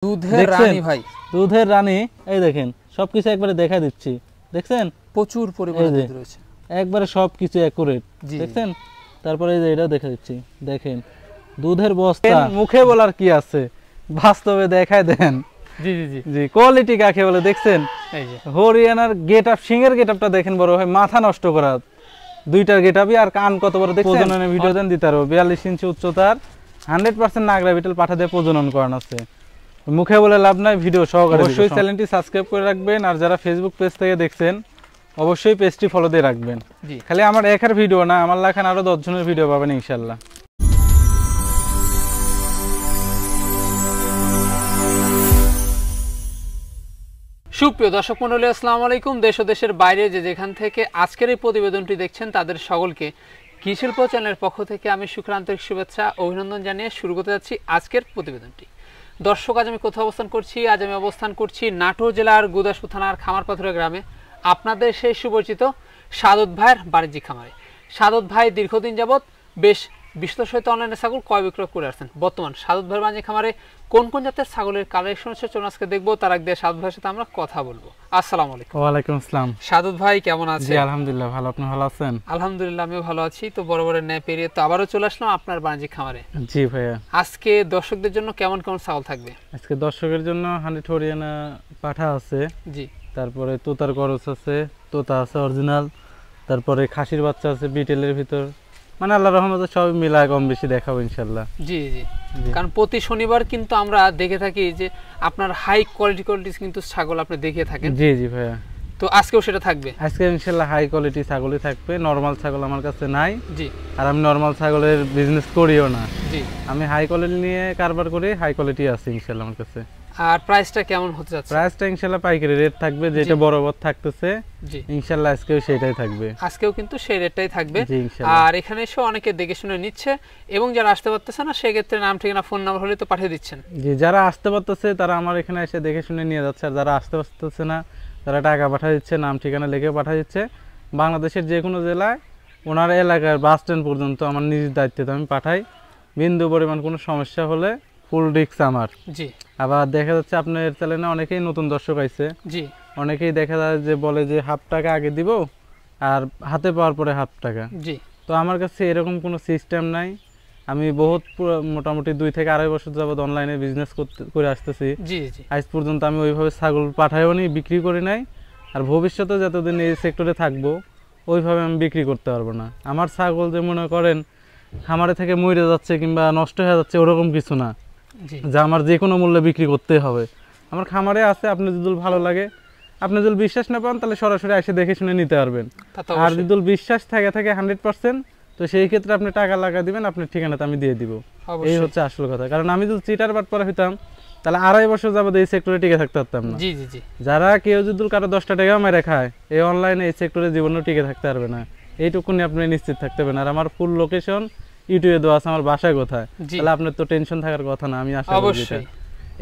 দুধের রানী ভাই, দুধের রানী। এই দেখেন সবকিছু একবারে দেখা দিচ্ছি, দেখছেন প্রচুর পরিমাণে দুধ রয়েছে, একবারে সবকিছু একুরেট, দেখছেন। তারপরে এই যে এটা দেখা দিচ্ছি, দেখেন দুধের বস্তা। মুখে বলার কি আছে, বাস্তবে দেখায় দেন। জি জি জি জি, কোয়ালিটি কাকে বলে দেখছেন। এই যে হরিয়ানার গেটআপ, সিংহের গেটআপটা দেখেন বড় ভাই, মাথা নষ্ট করা। দুইটার গেটআপই আর কান কত বড় দেখছেন। প্রজননের ভিডিও দেন দিতে পারবো। 42 ইঞ্চি উচ্চতার 100% নাগরা বিটল পাঠা দিয়ে প্রজনন করানো আছে। মুখে বলে লাভ নাই, ভিডিও সহকারে। অবশ্যই চ্যানেলটি সাবস্ক্রাইব করে রাখবেন, আর যারা ফেসবুক পেজ থেকে দেখছেন অবশ্যই পেজটি ফলো দিয়ে রাখবেন। খালি আমার একার ভিডিও না, আমার লেখান আরো 10 জনের ভিডিও পাবেন ইনশাআল্লাহ। সুপ্রিয় দর্শক মণ্ডলী, আসসালামু আলাইকুম। দেশ ও দেশের বাইরে যে যেখান থেকে আজকের এই প্রতিবেদনটি দেখছেন তাদের সকলকে কৃষি শিল্প চ্যানেলের পক্ষ থেকে আমি আন্তরিক শুভেচ্ছা অভিনন্দন জানিয়ে শুরু করতে যাচ্ছি আজকের প্রতিবেদনটি। দর্শক, আজ আমি কোথাও অবস্থান করছি? আজ আমি অবস্থান করছি নাটোর জেলার গুদাসপুর থানার খামারপাথুরা গ্রামে, আপনাদের সেই সুপরিচিত সাদত ভাইয়ের বাণিজ্যিক খামারে। সাদত ভাই দীর্ঘদিন যাবৎ বেশ বিশ্বসহিত অনলাইনে ছাগল ক্রয় বিক্রয় করে আসছেন। বর্তমান সাদত ভাইয়ের বাণিজ্যিক খামারে কোন কোন জাতের ছাগলের কালেকশন হচ্ছে চলুন আজকে দেখবো। তার আগে সাদত ভাইয়ের সাথে আমরা কথা বলবো। আসসালামু আলাইকুম। ওয়ালাইকুম আসসালাম। সাদত ভাই কেমন আছেন? জি আলহামদুলিল্লাহ ভালো, আপনি ভালো আছেন? আলহামদুলিল্লাহ আমিও ভালো আছি। তো বরাবরের ন্যায় পেরিয়ে তো আবারও চলে আসলাম আপনার বাণিজ্যিক খামারে। জি ভাইয়া, আজকে দর্শকদের জন্য কেমন কেমন ছাগল থাকবে? আজকে দর্শকের জন্য 100 হরিয়ানা পাঠা আছে, জি, তারপরে তোতার করস আছে, তোতা আছে অরিজিনাল, তারপরে খাসির বাচ্চা আছে বিটেলের ভিতর, মানে আল্লাহর রহমতে সব মিলায় কম বেশি দেখাবো ইনশাআল্লাহ। জি জি, কারণ প্রতি শনিবার কিন্তু আমরা দেখে থাকি যে আপনার হাই কোয়ালিটি কিন্তু ছাগল আপনি দেখে থাকেন। জি জি ভাইয়া, তো আজকেও সেটা থাকবে? আজকে ইনশাআল্লাহ হাই কোয়ালিটি ছাগলই থাকবে। নরমাল ছাগল আমার কাছে নাই। জি, আর আমি নরমাল ছাগলের বিজনেস করিও না। জি, আমি হাই কোয়ালিটি নিয়ে কারবার করি, হাই কোয়ালিটি আছে ইনশাআল্লাহ আমার কাছে। আর প্রাইসটা কেমন হতে যাচ্ছে? প্রাইসটা ইনশাআল্লাহ পাইকারি রেট থাকবে, যেটা বরাবর থাকতেছে। জি, ইনশাআল্লাহ আজকেও সেটাই থাকবে। আজকেও কিন্তু সেই রেটটাই থাকবে। জি ইনশাআল্লাহ। আর এখানে এসে অনেকে দেখে শুনে নিচ্ছে, এবং যারা আসতে পারতেছে না সেক্ষেত্রে নাম ঠিকানা ফোন নাম্বার হলে তো পাঠিয়ে দিচ্ছেন। জি, যারা আসতে পারতেছে তারা আমার এখানে এসে দেখে শুনে নিয়ে যাচ্ছে, আর যারা আসতে পারতেছে না তারা টাকা পাঠিয়ে দিচ্ছে, নাম ঠিকানা লিখে পাঠিয়ে দিচ্ছে। বাংলাদেশের যে কোনো জেলায় ওনার এলাকার বাস স্ট্যান্ড পর্যন্ত আমার নিজ দায়িত্বে আমি পাঠাই। বিন্দু পরিমাণ কোনো সমস্যা হলে ফুল রিস্ক আমার। জি, আবার দেখা যাচ্ছে আপনার চ্যানেলে অনেকেই নতুন দর্শক আইছে। জি, অনেকেই দেখা যায় যে বলে যে হাফ টাকা আগে দিব আর হাতে পাওয়ার পরে হাফ টাকা। জি, তো আমার কাছে এরকম কোনো সিস্টেম নাই। আমি বহুত মোটামুটি 2 থেকে 2.5 বছর যাবত অনলাইনে বিজনেস করে আসতেছি। জি, জি, আজ পর্যন্ত আমি ওইভাবে ছাগল পাঠাইও নি, বিক্রি করি নাই। আর ভবিষ্যতে যতদিন এই সেক্টরে থাকবো ওইভাবে আমি বিক্রি করতে পারবো না। আমার ছাগল যে মনে করেন খামারে থেকে মরে যাচ্ছে কিংবা নষ্ট হয়ে যাচ্ছে ওরকম কিছু না, যা আমার যে কোনো মূল্যে বিক্রি করতে হবে। আমার খামারে আছে, আপনি যদি ভালো লাগে, আপনি যদি বিশ্বাস না পান তাহলে সরাসরি এসে দেখে শুনে নিতে পারবেন। আর যদি বিশ্বাস থাকে 100%, তো সেই ক্ষেত্রে আপনি টাকা লাগা দিবেন, আপনার ঠিকানাটা আমি দিয়ে দিব। এই হচ্ছে আসল কথা। কারণ আমি যদি চিটার বাট পরে হইতাম তাহলে 2.5 বছর যাবত এই সেক্টরে টিকে থাকতে পারতাম না। জি জি জি, যারা কেউ যদি কারো 10টা টাকা মেরে খায় এই অনলাইনে এই সেক্টরে জীবনেও টিকে থাকতে পারবে না, এইটুকুনি আপনি নিশ্চিত থাকতে পারেন। আর আমার ফুল লোকেশন ইউটিউবে দেওয়া আছে, আমার বাসায় কোথায়, তাহলে আপনার তো টেনশন থাকার কথা না। আমি আশা করি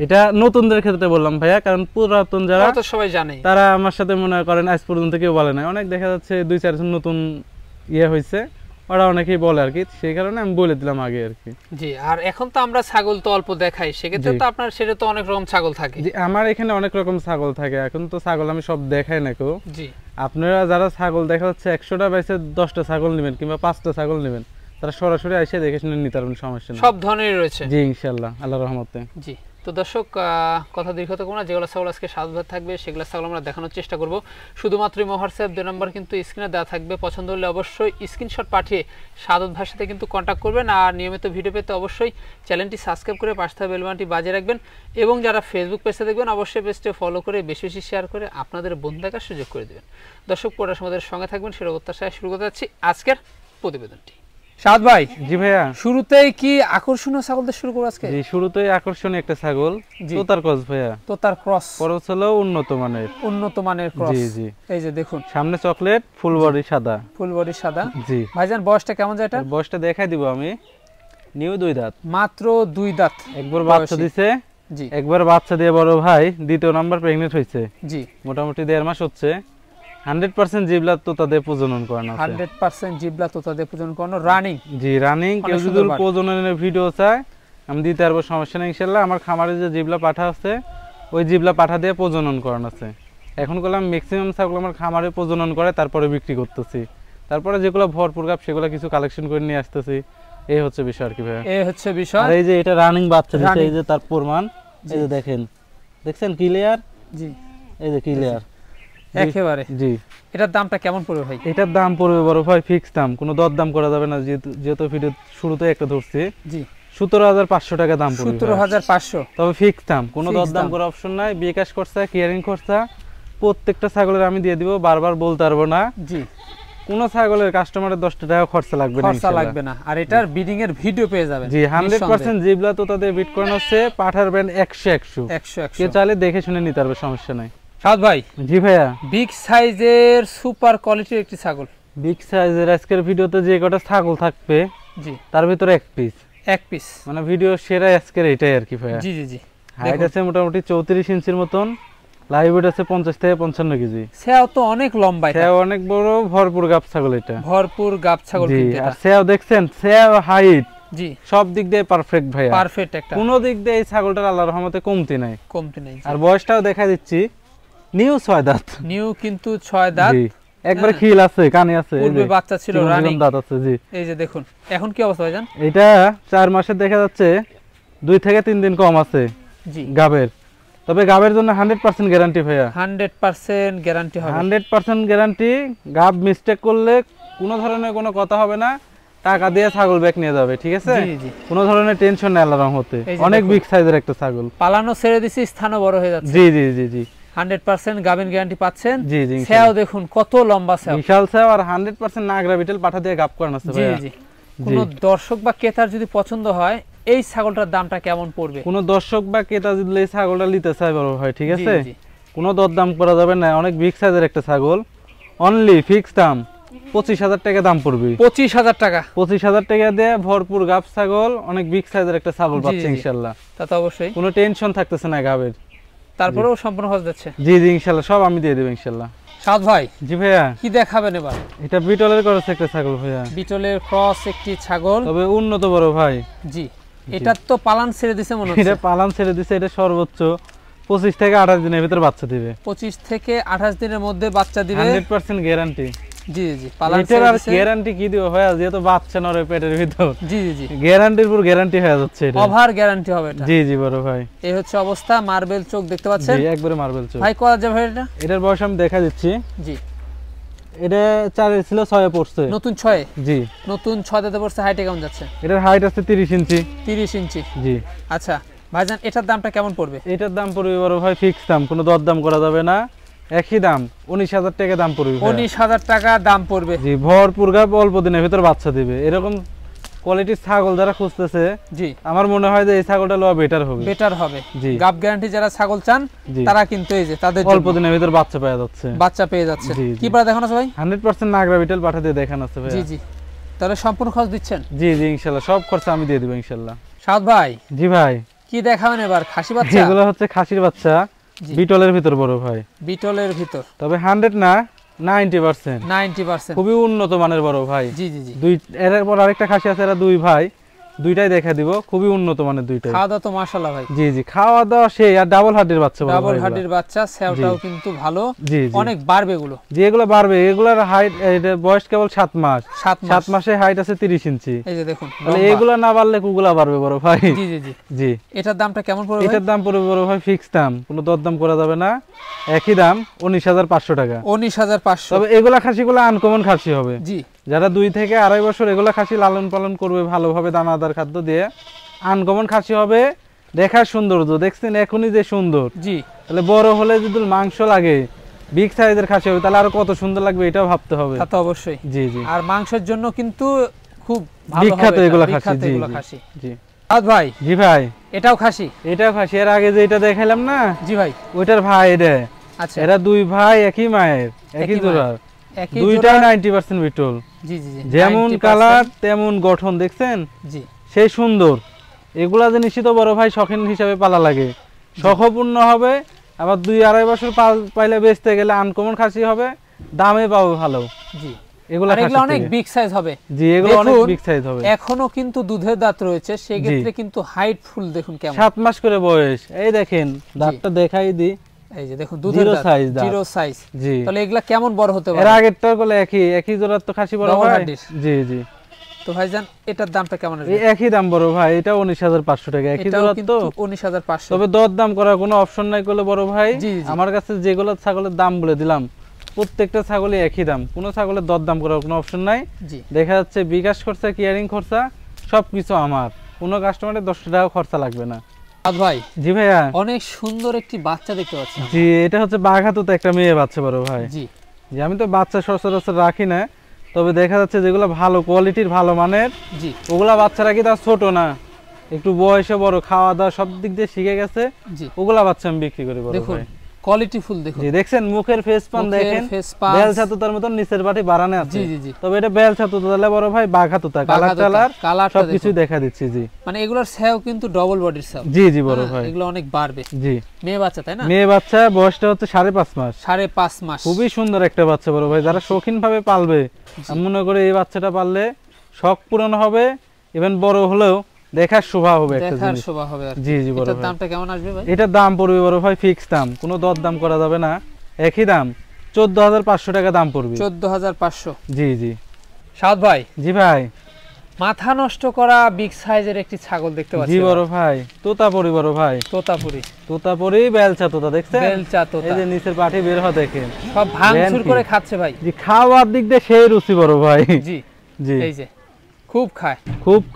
এটা নতুনদের ক্ষেত্রে বললাম ভাইয়া, কারণ পুরাতন যারা তো সবাই জানে, তারা আমার সাথে মনে করেন আজ পর্যন্ত কেউ বলে না। অনেক দেখা যাচ্ছে 2-4 জন নতুন হয়েছে, ওরা অনেকেই বলে আর কি, সেই কারণে আমি বলে দিলাম আগে আর কি। জি, আর এখন তো আমরা ছাগল তো অল্প দেখাই, সেক্ষেত্রে তো আপনার সেটা তো অনেক রকম ছাগল থাকে। জি, আমার এখানে অনেক রকম ছাগল থাকে। এখন তো ছাগল আমি সব দেখাই না কেউ। জি, আপনারা যারা ছাগল দেখা যাচ্ছে 100টা বাইসে 10টা ছাগল নেবেন কিংবা 5টা ছাগল নেবেন, তারা সরাসরি এসে দেখে শুনে নিতে পারবেন, সমস্যা নেই। সব ধরনের রয়েছে। জি ইনশাআল্লাহ, আল্লাহর রহমতে। জি, তো দর্শক কথা দীর্ঘত করব না, যেগুলো ছাগল আজকে সাদত থাকবে সেগুলো ছাগল আমরা দেখানোর চেষ্টা করব। শুধুমাত্র হোয়াটসঅ্যাপ 2 নম্বর কিন্তু স্ক্রিনে দেওয়া থাকবে। পছন্দ হলে অবশ্যই স্ক্রিনশট পাঠিয়ে সাদত ভাইয়ের সাথে কিন্তু কন্ট্যাক্ট করবেন। আর নিয়মিত ভিডিও পেতে অবশ্যই চ্যানেলটি সাবস্ক্রাইব করে পাশে থাকা বেল বাটনটি বাজিয়ে রাখবেন। এবং যারা ফেসবুক পেজে দেখবেন অবশ্যই পেজটি ফলো করে বেশি বেশি শেয়ার করে আপনাদের বন্ধু দেখার সুযোগ করে দেবেন। দর্শক পুরো আমাদের সঙ্গে থাকবেন, সেটা প্রত্যাশায় শুরু করতে যাচ্ছি আজকের প্রতিবেদনটি। সাদ ভাই, জি ভাইয়া, শুরুতেই কি আকর্ষণীয় ছাগল দিয়ে শুরু করব আজকে? জি, শুরুতেই আকর্ষণীয় একটা ছাগল, তোতার ক্রস ভাইয়া। তোতার ক্রস, খরচ হলো উন্নত মানের ক্রস। জি জি, এই যে দেখুন সামনে চকলেট, ফুল বডি সাদা। জি ভাইজান, বয়সটা কেমন যায় এটা? বয়সটা দেখাই দিব আমি। নিউ 2 দাঁত, মাত্র 2 দাঁত। একবার বাচ্চা দিছে। জি, একবার বাচ্চা দিয়ে বড় ভাই দ্বিতীয় নাম্বার প্রেগন্যান্ট হইছে। জি, মোটামুটি 1.5 মাস হচ্ছে। 100% জিবলা তোতা দিয়ে প্রজনন করানো আছে। 100% জিবলা তোতা দিয়ে প্রজনন করানো, রানিং। জি রানিং। কেউ যদি প্রজননের ভিডিও চায় আমি দিতে পারবো, সমস্যা নেই ইনশাল্লাহ। আমার খামারে যে জিবলা পাঠা আছে ওই জিবলা পাঠা দিয়ে প্রজনন করানো আছে। এখন করলাম ম্যাক্সিমাম ছাগল আমার খামারে প্রজনন করে তারপরে বিক্রি করতেছি, তারপরে যেগুলো ভরপুর গাব সেগুলো কিছু কালেকশন করে নিয়ে আসতেছি। এই হচ্ছে বিষয় আর কি ভাই, এই হচ্ছে বিষয়। আর এই যে এটা রানিং বাচ্চা দিচ্ছে, এই যে তার প্রমাণ, এই যে দেখেন, দেখছেন ক্লিয়ার? জি, এই যে ক্লিয়ার একেবারে। জি, এটার দামটা কেমন পড়বে ভাই? এটার দাম পড়বে বড় ভাই ফিক্স দাম, কোনো দর দাম করা যাবে না, যেহেতু ভিডিও শুরুতে একটা ধরছি। জি, 17,500 টাকা দাম পড়বে। 17,500, তবে ফিক্স দাম, কোনো Fixed দর দাম দাম। করার অপশন নাই। বিকাশ খরচা, কেয়ারিং খরচা প্রত্যেকটা ছাগলের আমি দিয়ে দিব, বারবার বলতে পারবো না। জি, কোন ছাগলের কাস্টমারের 10 টাকা খরচা লাগবে না, খরচা ইনশাআল্লাহ। লাগবে না। আর এটার বিডিং এর ভিডিও পেয়ে যাবেন। জি 100% জিবলা তো তাদের বিট করানো হচ্ছে, পাঠার ব্যান্ড 100 কে চাইলে দেখে শুনে নিতে পারবে, সমস্যা নাই। সাদ ভাই, জি ভাইয়া, বিগ সাইজের সুপার কোয়ালিটির একটি ছাগল। বিগ সাইজের আজকের ভিডিওতে যে কটা ছাগল থাকবে জি, তার ভিতরে এক পিস, এক পিস, মানে ভিডিও সেরা আজকের এটাই আর কি ভাইয়া। জি জি জি। হাইট আছে মোটামুটি 34 ইঞ্চির মতন, লাইভ ওয়েট আছে 50 থেকে 55 কেজি। সেও তো অনেক লম্বা, এটা সেও অনেক বড়, ভরপুর গাব ছাগল এটা, ভরপুর গাব ছাগল জি। কিন্তু আর এটা। সেও দেখছেন, সেও হাইট জি, সব দিক দিয়ে পারফেক্ট ভাইয়া, পারফেক্ট একটা, কোনো দিক দিয়ে এই ছাগলটার আল্লাহর রহমতে কমতি নাই, কমতি নেই। আর বয়সটাও দেখা দিচ্ছি নিউ 6 দাঁত, নিউ কিন্তু 6 দাঁত, জি একবার হ্যাঁ। খিল আছে, কানে আছে, এই পূর্বে যে বাচ্চা ছিল, চিকন চিকন রানিং দাঁত আছে, জি। এই যে দেখুন এখন কি অবস্থা ভাইজান? এটা 4 মাসের দেখা যাচ্ছে 2 থেকে 3 দিন কম আছে জি, গাবের, তবে গাবের জন্য 100% গ্যারান্টি ভাইয়া, 100% গ্যারান্টি হবে, 100% গ্যারান্টি। গাব মিস্টেক করলে কোনো ধরনের কোনো কথা হবে না, টাকা দিয়ে ছাগল ব্যাক নিয়ে যাবে, ঠিক আছে? জি জি। কোনো ধরনের টেনশন নেই আল্লাহর রহমতে, এই যে অনেক দেখুন। বিগ সাইজের একটা ছাগল, পালানো ছেড়ে দিছি, স্থানও বড় হয়ে যাচ্ছে। জি জি জি জি 100% গাবিন গ্যারান্টি পাচ্ছেন। জি জি সেও দেখুন কত লম্বা সেও, বিশাল ছাও, আর 100% নাগরা বিটেল পাঠা দিয়ে গাব করানো আছে জি ভাইয়া। জি। কোনো দর্শক বা ক্রেতার যদি পছন্দ হয়, এই ছাগলটার দামটা কেমন পড়বে? কোনো দর্শক বা ক্রেতা যদি এই ছাগলটা নিতে চায় বড় ভাই, ঠিক জি, আছে, জি। কোনো দরদাম করা যাবে না, অনেক বিগ সাইজের একটা ছাগল, অনলি ফিক্স দাম 25,000 টাকা দাম পড়বে। 25,000 টাকা, 25,000 টাকা দিয়ে ভরপুর গাব ছাগল, অনেক বিগ সাইজের একটা ছাগল জি, পাচ্ছে জি। ইনশাআল্লাহ, তা তো অবশ্যই। কোনো টেনশন থাকতেছে না গাবের। তারপরেও সম্পূর্ণ খরচ যাচ্ছে। জি জি ইনশাআল্লাহ সব আমি দিয়ে দেব ইনশাআল্লাহ। সাদ ভাই, জি ভাইয়া, কি দেখাবেন এবার? এটা বিটলের করেছে একটা ছাগল ভাইয়া, বিটলের ক্রস একটি ছাগল, তবে উন্নত বড় ভাই। জি। এটা তো পালান ছেড়ে দিছে মনে এটা হচ্ছে। পালান ছেড়ে দিছে, এটা সর্বোচ্চ 25 থেকে 28 দিনের ভিতরে বাচ্চা দিবে, 25 থেকে 28 দিনের মধ্যে বাচ্চা দিবে, 100% গ্যারান্টি। জি জি। পালান এটার ছেড়ে আর দিছে, গ্যারান্টি কি দিব ভাইয়া, যেহেতু বাচ্চা নরে পেটের ভিতর, জি জি জি। গ্যারান্টির পুরো গ্যারান্টি হয়ে যাচ্ছে এটা, ওভার গ্যারান্টি হবে এটা। জি জি বড় ভাই। এই হচ্ছে অবস্থা, মার্বেল চোখ দেখতে পাচ্ছেন, জি একবারে মার্বেল চোখ। ভাই করা যাবে এটা? এটার বয়স আমি দেখা দিচ্ছি, জি। এটা 4 ছিল 6 পড়ছে, নতুন 6, জি। নতুন 6 দিতে পড়ছে। হাইটে কেমন যাচ্ছে? এটার হাইট আছে 30 ইঞ্চি, 30 ইঞ্চি। জি। আচ্ছা ভাইজান, এটার দামটা কেমন পড়বে? এটার দাম পড়বে বড় ভাই ফিক্স দাম, কোনো দর দাম করা যাবে না, একই দাম 19,000 টাকা দাম পড়বে ভাইয়া। 19,000 টাকা দাম পড়বে, জি। ভরপুর গাব, অল্প দিনের ভিতর বাচ্চা দিবে, এরকম কোয়ালিটির ছাগল যারা খুঁজতেছে জি। আমার মনে হয় যে এই ছাগলটা লওয়া বেটার হবে, বেটার হবে। জি। গাব গ্যারান্টি যারা ছাগল চান জি। তারা কিন্তু এই যে তাদের অল্প জন্য দিনের ভিতর বাচ্চা পাওয়া যাচ্ছে, বাচ্চা পেয়ে যাচ্ছে। জি, কি জি। পড়া দেখানো আছে ভাই? 100% নাগরা বিটেল পাঠা দিয়ে দেখানো আছে ভাইয়া। জি জি। তাহলে সম্পূর্ণ খরচ দিচ্ছেন? জি জি ইনশাআল্লাহ সব খরচা আমি দিয়ে দেব ইনশাআল্লাহ। সাদ ভাই, জি ভাই, কি দেখাবেন এবার? খাসি বাচ্চা? এগুলো হচ্ছে খাসির বাচ্চা, জি। বিটলের ভিতর বড় ভাই, বিটলের ভিতর, তবে 100 না 90%, 90%। খুবই উন্নত মানের বড় ভাই। জি জি জি। এরপর আরেকটা খাসি আছে, এরা 2 ভাই, দুইটাই দেখা দিব, খুবই উন্নত মানের দুইটাই। খাওয়া দাওয়া তো মাশাআল্লাহ ভাই। জি জি খাওয়া দাওয়া সেই, আর ডাবল হাড্ডির বাচ্চা বড় ডাবল ভাই হাড্ডির বাচ্চা, সেওটাও জি। কিন্তু ভালো, জি জি অনেক বাড়বে এগুলো। যে এগুলো বাড়বে, এগুলার হাইট বয়স কেবল 7 মাস, 7 7 মাসে হাইট আছে 30 ইঞ্চি, এই যে দেখুন তাহলে লম্বা। এগুলা না বাড়লে কুগুলা বাড়বে বড় ভাই। জি জি জি। জি। এটার দামটা কেমন পড়বে ভাই? এটার দাম পড়বে বড় ভাই ফিক্স দাম, কোনো দরদাম করা যাবে না, একই দাম 19,500 টাকা। 19,500। তবে এগুলা খাসিগুলো আনকমন খাসি হবে, জি। যারা 2 থেকে 2.5 বছর এগুলা খাসি লালন পালন করবে ভালোভাবে দানাদার খাদ্য দিয়ে, আনকমন খাসি হবে, দেখার সৌন্দর্য দেখছেন এখনই যে সুন্দর, জি। তাহলে বড় হলে যদি মাংস লাগে, বিগ সাইজের খাসি হবে, তাহলে আরো কত সুন্দর লাগবে এটাও ভাবতে হবে। তা তো অবশ্যই। জি জি। আর মাংসের জন্য কিন্তু খুব ভালো বিখ্যাত হবে এটা, এগুলা খাসি, বিখ্যাত জি এগুলা জি খাসি। জি। সাদ ভাই, জি ভাই, এটাও খাসি? এটাও খাসি, এর আগে যে এটা দেখাইলাম না, জি ভাই। ওইটার ভাই এটা, আচ্ছা। এরা 2 ভাই একই মায়ের, একই একই জোড়ার, একই দুইটাই জোড়া। 90% বিটল, জি জি জি। যেমন 90% কালার তেমন গঠন দেখছেন, জি। সেই সুন্দর। এগুলা জিনিসই তো বড় ভাই শখিন হিসাবে পালা লাগে, শখপূর্ণ হবে, আবার 2-2.5 বছর পাইলে বেচতে গেলে আনকমন খাসি হবে, দামে পাবো ভালো। জি। এগুলো আর এগুলো অনেক বিগ সাইজ হবে। জি এগুলো অনেক দেখুন, বিগ সাইজ হবে। এখনো কিন্তু দুধের দাঁত রয়েছে, সেই ক্ষেত্রে কিন্তু হাইট ফুল দেখুন কেমন। 7 মাস করে বয়স। এই দেখেন দাঁতটা দেখাই দি, এই যে দেখুন দুধের দাঁত জিরো সাইজ। জি তাহলে এগুলা কেমন বড় হতে পারে? এর আগেরটার বলে একই জোড়ার তো খাসি বড় ভাই। জি জি। তো ভাইজান এটার দামটা কেমন আসবে? এই একই দাম বড় ভাই, এটা 19500 টাকা, একই জোড়ার তো 19500। তবে দর দাম করার কোনো অপশন নাই করলে বড় ভাই। আমার কাছে যেগুলো ছাগলের দাম বলে দিলাম, প্রত্যেকটা ছাগলই একই দাম, কোনো ছাগলের দর দাম করার কোনো অপশন নাই। দেখা যাচ্ছে বিকাশ খরচা, কেয়ারিং খরচা সবকিছু আমার, কোনো কাস্টমারের 10 টাকা খরচা লাগবে না। ভাই জি ভাইয়া, অনেক সুন্দর একটি বাচ্চা দেখতে পাচ্ছি। জি এটা হচ্ছে বাঘাতুতো একটা মেয়ে বাচ্চা বড় ভাই। জি জি, আমি তো বাচ্চা সচরাচর রাখি না, তবে দেখা যাচ্ছে যেগুলো ভালো কোয়ালিটির ভালো মানের জি ওগুলা বাচ্চা রাখি, তার ছোট না, একটু বয়সে বড়, খাওয়া দাওয়া সব দিক দিয়ে শিখে গেছে, ওগুলা বাচ্চা আমি বিক্রি করি বড় ভাই। কোয়ালিটি ফুল দেখুন। জি দেখছেন মুখের ফেস পান দেখেন, বেল ছাতুতার মতন নিচের বাটি বাড়ানো আছে। জি জি, তবে এটা বেল ছাতুতা তাহলে বড় ভাই বাঘাতুতা, কালার সবকিছু দেখা দিচ্ছি। জি মানে এগুলোর ছাও কিন্তু ডবল বডির ছাও। জি জি বড় ভাই, এগুলো অনেক বাড়বে। জি মেয়ে বাচ্চা তাই না? মেয়ে বাচ্চা, বয়সটা হচ্ছে 5.5 মাস। 5.5 মাস, খুবই সুন্দর একটা বাচ্চা বড় ভাই। যারা শৌখিন ভাবে পালবে, আমি মনে করি এই বাচ্চাটা পাললে শখ পূরণ হবে, ইভেন বড় হলেও দেখার শোভা হবে একটা জিনিস। দেখার শোভা হবে। জি জি বড় ভাই। এটার দামটা কেমন আসবে ভাই? এটার দাম পড়বে বড় ভাই ফিক্স দাম, কোনো দর দাম করা যাবে না, একই দাম 14500 টাকা দাম পড়বে। 14500। জি জি। সাদ ভাই। জি ভাই, মাথা নষ্ট করা বিগ সাইজের একটি ছাগল দেখতে পাচ্ছি। জি বড় ভাই, তোতাপুরি বড় ভাই। তোতাপুরি বেলচা তোতা দেখছেন? বেলচা তোতা, এই যে নিচের পাটি বের হয় দেখেন, সব ভাঙচুর করে খাচ্ছে ভাই। জি খাওয়ার দিক দিয়ে সেই রুচি বড় ভাই। জি জি, এই যে খুব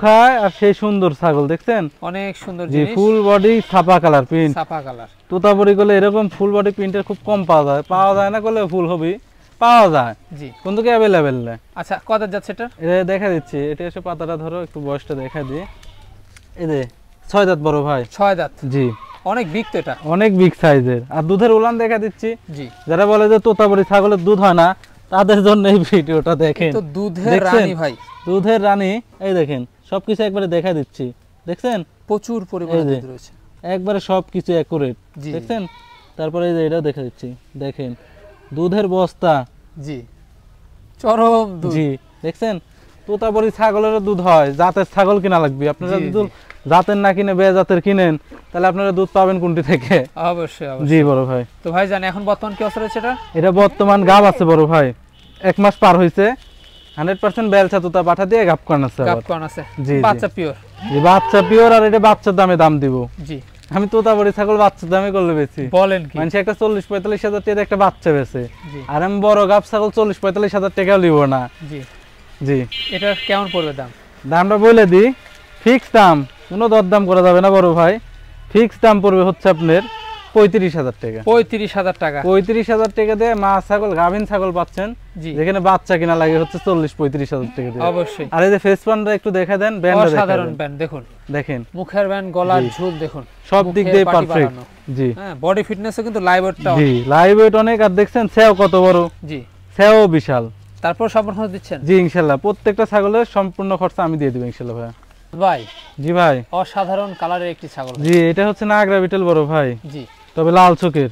খায় আর সেই সুন্দর ছাগল দেখছেন, অনেক সুন্দর জিনিস। জি ফুল বডি ছাপা কালার প্রিন্ট, ছাপা কালার। তোতাপুরি গুলো এরকম ফুল বডি প্রিন্টের খুব কম পাওয়া যায় না করলে ফুল হবে, পাওয়া যায় জি, কিন্তু কি अवेलेबल না। আচ্ছা কত যাচ্ছে এটা? এটা দেখা দিচ্ছি, এটা এসে পাতাটা ধরো, একটু বয়সটা দেখা দিই। এই যে 6 দাঁত বড় ভাই। 6 দাঁত, জি অনেক বিগ তো, এটা অনেক বিগ সাইজের। আর দুধের উলান দেখা দিচ্ছি। জি যারা বলে যে তোতাপুরি ছাগলের দুধ হয় না, তাদের জন্য এই ভিডিওটা দেখেন। তো দুধের রানী ভাই, দুধের রানী। এই দেখেন সবকিছু একবারে দেখা দিচ্ছি, দেখছেন প্রচুর পরিমাণে দুধ রয়েছে, একবারে সবকিছু একুরেট দেখছেন। তারপরে এই যে এটা দেখা দিচ্ছি, দেখেন দুধের বস্তা। জি চরম দুধ। জি দেখছেন, তোতাপুরি ছাগলের দুধ হয়, জাতের ছাগল কিনা লাগবে। আপনারা যদি জাতের না কিনে বে জাতের কিনেন, তাহলে আপনারা দুধ পাবেন কোনটি থেকে? অবশ্যই। জি বড় ভাই। তো ভাই জানেন এখন বর্তমান কি অবস্থা রয়েছে? এটা বর্তমান গাব আছে বড় ভাই, 1 মাস পার হইছে, 100% বেলচা তোতা পাঠা দিয়ে গাব করানো আছে। জি বাচ্চা পিওর। জি বাচ্চা পিওর, আর এটা বাচ্চার দামে দাম দিব। জি আমি তোতাপুরি ছাগল বাচ্চার দামে করলে বেচি। বলেন কি? মানে একটা 40-45 হাজার টাকার একটা বাচ্চা বেচে, আর আমি বড় গাব ছাগল 40-45 হাজার টাকাও লিব না। জি জি। এটা কেমন পড়বে দাম? দামটা বলে দিই, ফিক্স দাম, কোনো দর দাম করা যাবে না বড় ভাই। ফিক্স দাম পড়বে হচ্ছে আপনার 35,000 টাকা। 35,000 টাকা। 35,000 টাকা দিয়ে মা ছাগল, গাভীন ছাগল পাচ্ছেন, যেখানে বাচ্চা কিনা লাগে হচ্ছে 40-35,000 টাকা দিয়ে। অবশ্যই। আর এই যে ফেস প্যানটা একটু দেখা দেন, ব্যান্ডটা দেখেন, সাধারণ ব্যান্ড দেখুন, দেখেন মুখের ব্যান্ড, গলার ঝুল দেখুন, সব দিক দিয়ে পারফেক্ট। জি হ্যাঁ, বডি ফিটনেসও কিন্তু লাইভ ওয়েটটা। জি লাইভ ওয়েট অনেক। আর দেখছেন সেও কত বড়। জি সেও বিশাল। তারপর সম্পূর্ণ খরচ দিচ্ছেন? জি ইনশাআল্লাহ, প্রত্যেকটা ছাগলের সম্পূর্ণ খরচা আমি দিয়ে দেব ইনশাআল্লাহ ভাই। ভাই জি ভাই, অসাধারণ কালারের একটি ছাগল। জি এটা হচ্ছে নাগরা বিটল বড় ভাই। জি তবে লাল চোখের,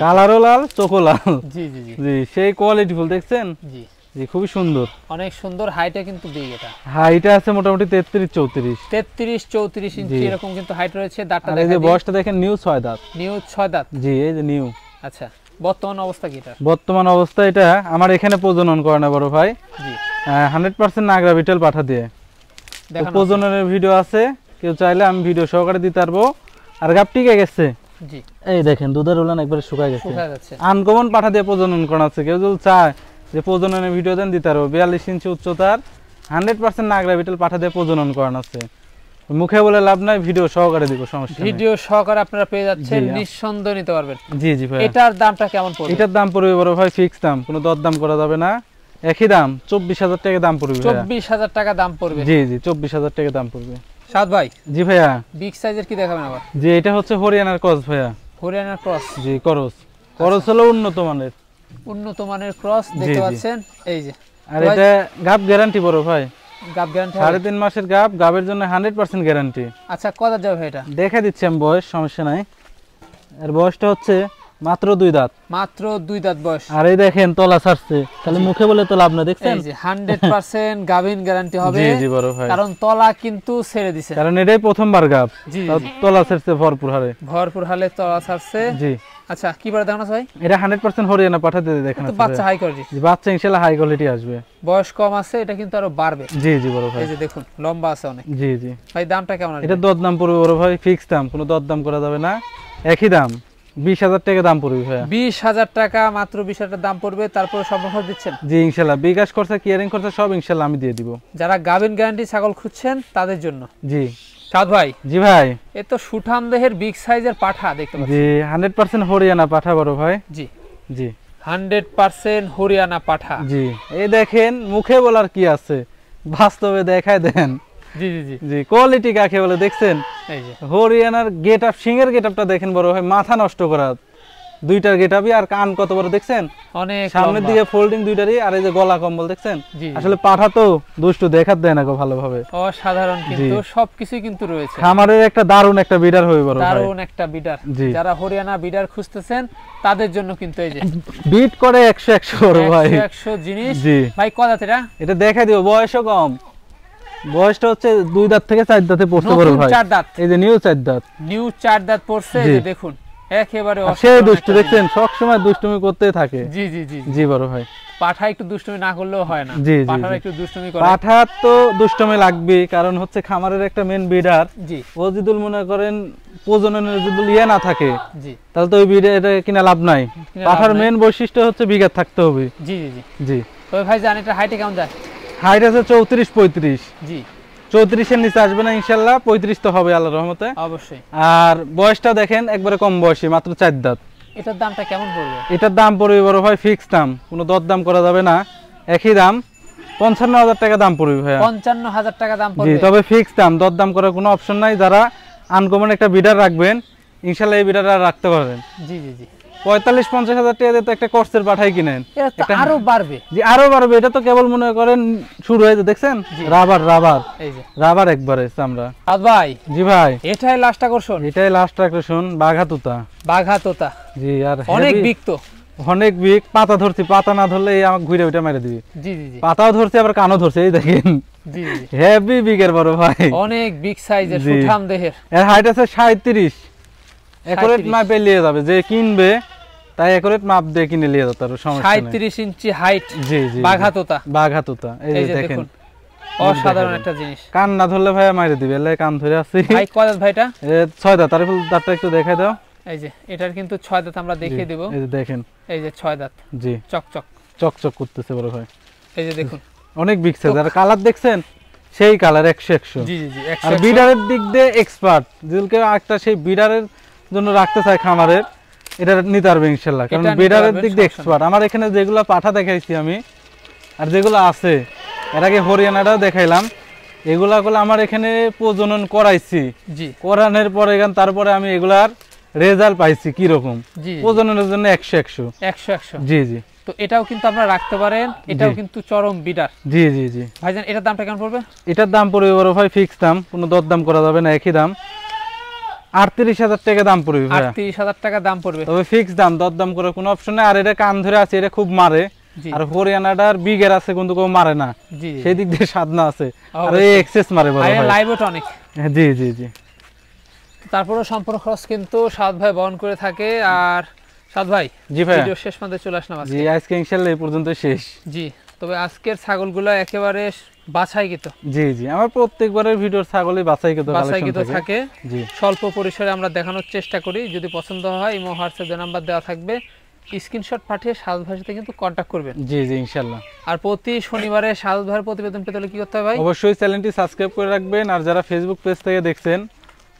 কালারও লাল, চোখও লাল। জি জি জি জি, সেই কোয়ালিটি ফুল দেখছেন। জি জি খুবই সুন্দর, অনেক সুন্দর। হাইটটা কিন্তু বিগ, এটা হাইটটা আছে মোটামুটি 33-34 ইঞ্চি এরকম কিন্তু হাইট রয়েছে। দাঁতটা দেখেন, এই যে বয়সটা দেখেন, নিউ 6 দাঁত। নিউ 6 দাঁত। জি এই যে নিউ। আচ্ছা বর্তমান অবস্থা কি এটা? বর্তমান অবস্থা এটা আমার এখানে প্রজনন করে না বড় ভাই। জি 100% নাগরা বিটল পাঠা দিয়ে প্রজননের ভিডিও আছে, কেউ চাইলে আমি ভিডিও সহকারে দিতে পারবো। আর গাব টিকে গেছে। জি এই দেখেন দুধের উলান একবারে শুকায় গেছে, আনকমন পাঠা দিয়ে প্রজনন করা আছে। কেউ যদি চায় যে প্রজননের ভিডিও দেন দিতে পারবো। 42 ইঞ্চি উচ্চতার 100% নাগরা বিটল পাঠা দিয়ে প্রজনন করানো আছে। মুখে বলে লাভ নাই, ভিডিও সহকারে দিব, সমস্যা নেই। ভিডিও সহকারে আপনারা পেয়ে যাচ্ছেন, নিঃসন্দেহে নিতে পারবেন। জি জি ভাই। এটার দামটা কেমন পড়বে? এটার দাম পড়বে বড় ভাই ফিক্স দাম, কোনো দর দাম করা যাবে না, একই দাম 24,000 টাকা দাম পড়বে। 24,000 টাকা দাম পড়বে। জি জি 24,000 টাকা দাম পড়বে। সাদ ভাই। জি ভাইয়া। বিগ সাইজের কি দেখাবেন আবার? জি এটা হচ্ছে হরিয়ানার ক্রস ভাইয়া। হরিয়ানার ক্রস। জি ক্রস, ক্রস হলো উন্নত মানের। উন্নত মানের ক্রস দেখতে পাচ্ছেন, এই যে। আর এটা গাব গ্যারান্টি বড় ভাই, গাব গ্যারান্টি 3.5 মাসের গাব, গাবের জন্য 100% গ্যারান্টি। আচ্ছা কত যাবে এটা? দেখা দিচ্ছি আমি বয়স, সমস্যা নাই। এর বয়সটা হচ্ছে মাত্র 2 দাঁত। মাত্র 2 দাঁত বয়স। আর এই দেখেন তলা ছাড়ছে, তাহলে মুখে বলে তো লাভ না, দেখছেন? এই যে 100% গাভিন গ্যারান্টি হবে। জি জি বড় ভাই, কারণ তলা কিন্তু ছেড়ে দিছে, কারণ এটাই প্রথমবার গাব। জি তলা ছাড়ছে ভরপুর হারে, ভরপুর হালে তলা ছাড়ছে। জি। আচ্ছা কি বার দেখানো ভাই? এটা 100% হরিয়ানা পাঠা দিয়ে দেখেন, তো বাচ্চা হাই কোয়ালিটি, জি বাচ্চা ইনশাআল্লাহ হাই কোয়ালিটি আসবে। বয়স কম আছে, এটা কিন্তু আরো বাড়বে। জি জি বড় ভাই, এই যে দেখুন লম্বা আছে অনেক। জি জি ভাই দামটা কেমন আছে? এটা দরদাম পড়বে বড় ভাই, ফিক্স দাম, কোনো দরদাম করা যাবে না, একই দাম 20,000 টাকা দাম পড়বে ভাই। 20,000 টাকা, মাত্র 20,000 টাকা দাম পড়বে। তারপর সম্পূর্ণ দিচ্ছেন? জি ইনশাআল্লাহ, বিকাশ খরচা কিয়ারিং খরচা সব ইনশাআল্লাহ আমি দিয়ে দিব। যারা গাভিন গ্যারান্টি ছাগল খুঁজছেন তাদের জন্য। জি সাদ ভাই, জি ভাই, এ তো সুঠাম দেহের বিগ সাইজের পাঠা দেখতে পাচ্ছি। জি 100% হরিয়ানা পাঠা বড় ভাই। জি জি 100% হরিয়ানা পাঠা। জি এই দেখেন, মুখে বলার কি আছে, বাস্তবে দেখায় দেন। জি জি জি জি কোয়ালিটি কাকে বলে দেখছেন? এই যে হরিয়ানার গেটআপ, সিংহের গেটআপটা দেখেন বড় ভাই, মাথা নষ্ট করা দুইটার গেটআপই, আর কান কত বড় দেখছেন, অনেক সামনের দিকে ফোল্ডিং দুইটারই, আর এই যে গলা কম্বল দেখছেন। জি আসলে পাঠা তো দুষ্টু, দেখাত দেয় না গো ভালোভাবে, অসাধারণ, কিন্তু সবকিছুই কিন্তু রয়েছে। খামারের একটা দারুণ একটা বিডার হয়ে বড় ভাই, দারুণ একটা বিডার। জি। যারা হরিয়ানা বিডার খুঁজতেছেন তাদের জন্য কিন্তু এই যে বিট করে 100 বড় ভাই, 100 জিনিস। জি ভাই কত দাঁত এটা? এটা দেখাই দিও, বয়সও কম, বয়সটা হচ্ছে 2 দাঁত থেকে 4 দাঁতে পড়তে বড় ভাই। 4 দাঁত, এই যে নিউ 4 দাঁত, নিউ 4 দাঁত পড়ছে। এই জি। যে দেখুন একেবারে সে অসাধারণ দুষ্টু একটা দেখছেন, সব সময় দুষ্টুমি করতেই থাকে। জিনিস। জি জি জি জি বড় ভাই, পাঠা একটু দুষ্টুমি না করলেও হয় না। জি, জি, পাঠার জি। একটু দুষ্টুমি করে। পাঠা তো দুষ্টুমি লাগবে, কারণ হচ্ছে খামারের একটা মেন বিডার। জি ও যদি মনে করেন প্রজননের যদি ইয়ে না থাকে, জি তাহলে তো ওই বিডে এটা কিনা লাভ নাই। কিনা লাভ পাঠার নাই। মেন বৈশিষ্ট্য হচ্ছে বিঘাত থাকতে হবে। জি জি জি জি তবে ভাই জান এটা হাইটে কেমন যায়? হাইট আছে 34-35, জি 34-এর নিচে আসবে না ইনশাল্লাহ, 35 তো হবে আল্লাহর রহমতে। অবশ্যই। আর বয়সটা দেখেন একবারে কম বয়সী, মাত্র 4 দাঁত। এটার দামটা কেমন পড়বে? এটার দাম পড়বে বড় ভাই ফিক্স দাম, কোনো দরদাম করা যাবে না, একই দাম 55,000 টাকা দাম পড়বে ভাই। 55,000 টাকা দাম জি পড়বে। তবে ফিক্স দাম, দরদাম করার কোনো অপশন নাই। যারা আনকমন একটা বিডার রাখবেন ইনশাল্লাহ এই বিডার আর রাখতে পারবেন। জি জি জি 45-50,000 টাকা দিয়ে তো একটা কোর্সের পাঠাই কিনেন, এটা তো আরো বাড়বে। জি আরো বাড়বে। এটা তো কেবল মনে করেন শুরু হয়েছে, দেখছেন রাবার রাবার এই যে রাবার একবারে চামড়া। সাদ ভাই, জি ভাই, এটাই লাস্ট আকর্ষণ। এটাই লাস্ট আকর্ষণ, বাঘাতুতা। বাঘা তোতা জি আর অনেক heavy, বিগ তো। অনেক বিগ। পাতা ধরছি, পাতা না ধরলে এই আমাকে ঘুরে ওইটা মেরে দিবি। জি জি জি পাতাও ধরছে আবার কানও ধরছে, এই দেখেন জি জি হেভি বিগের বড় ভাই, অনেক বিগ সাইজের জি। সুঠাম দেহের। এর হাইট আছে 37। একরেট 37 মাপে নিয়ে যাবে, যে কিনবে তাই একরেট মাপ দিয়ে কিনে নিয়ে যেতে পারবে, সমস্যা নেই। 37 ইঞ্চি হাইট জি জি বাঘা তোতা। বাঘাতুতা, এই এই যে যে দেখেন, দেখুন অসাধারণ একটা জিনিস। কান না ধরলে ভাই মাইরে দিবে, এলে কান ধরে আছি। ভাই কয় দাঁত ভাইটা? 6 দাঁত। তার দাঁতটা একটু দেখাই দাও। এই যে এটার কিন্তু 6 দাঁত আমরা দেখিয়ে দেব। এই যে দেখেন, এই যে 6 দাঁত জি চকচক। চকচক করতেছে বড় ভাই, এই যে দেখুন অনেক বিগ সাইজ। আর কালার দেখছেন, সেই কালার 100-100। জি জি জি আর 100 বিডারের দিক দিয়ে এক্সপার্ট, যেগুলোকে একটা সেই বিডারের জন্য রাখতে চায় খামারের, এটা নিতে পারবে ইনশাল্লাহ, কারণ এটা নিতে বিডারের পারবেন, দিক দিয়ে সমস্যা এক্সপার্ট। আমার এখানে যেগুলো পাঠা দেখাইছি আমি, আর যেগুলো আছে এর আগে হরিয়ানাটাও দেখাইলাম, এগুলা গুলো আমার এখানে প্রজনন করাইছি, জি করানোর পরে তারপরে আমি এগুলার রেজাল্ট পাইছি কি রকম। জি প্রজননের জন্য 100-100। 100 জি জি তো এটাও কিন্তু আপনারা রাখতে পারেন। এটাও জি। কিন্তু চরম বিডার। জি জি জি ভাইজান এটার দামটা কেমন পড়বে? এটার দাম পড়বে বড় ভাই ফিক্স দাম, কোনো দরদাম করা যাবে না, একই দাম 38,000 টাকা দাম পড়বে ভাই। 38,000 টাকা দাম পড়বে। তবে ফিক্স দাম, দরদাম করার কোনো অপশন নেই। আর এটা কান ধরে আছে, এটা খুব মারে। জি আর হরিয়ানাটার বিগের আছে কিন্তু কেউ মারে না, জি সেই দিক দিয়ে সাধনা আছে। আর অবশ্যই। এই এক্সেস মারে বড় ভাই ভাই। Live tonic. জি জি জি তারপরেও সম্পূর্ণ খরচ কিন্তু সাদ ভাই বহন করে থাকে। আর সাদ ভাই, জি ভাই, ভিডিও শেষ পর্যন্ত চলে আসলাম জি আজকে। আজকে ইনশাআল্লাহ এই পর্যন্ত শেষ। জি তবে আজকের ছাগলগুলো একেবারে বাছাইকৃত। জি জি আমার প্রত্যেকবারের ভিডিওর ছাগলই বাছাইকৃত বাছাইকৃত কালেকশন থাকে। থাকে। জি স্বল্প পরিসরে আমরা দেখানোর চেষ্টা করি। যদি পছন্দ হয় ইমো হোয়াটসঅ্যাপ যে নাম্বার দেওয়া থাকবে, স্ক্রিনশট পাঠিয়ে সাদ ভাইয়ের সাথে কিন্তু কন্ট্যাক্ট করবেন। জি জি ইনশাআল্লাহ। আর প্রতি শনিবারে সাদ ভাইয়ের প্রতিবেদন পেতে হলে কি করতে হবে ভাই? অবশ্যই চ্যানেলটি সাবস্ক্রাইব করে রাখবেন। আর যারা ফেসবুক পেজ থেকে দেখছেন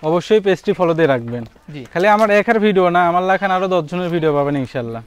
অবশ্যই পেজটি ফলো দিয়ে রাখবেন। জি খালি আমার একার ভিডিও না, আমার লেখান আরো 10 জনের ভিডিও পাবেন ইনশাআল্লাহ।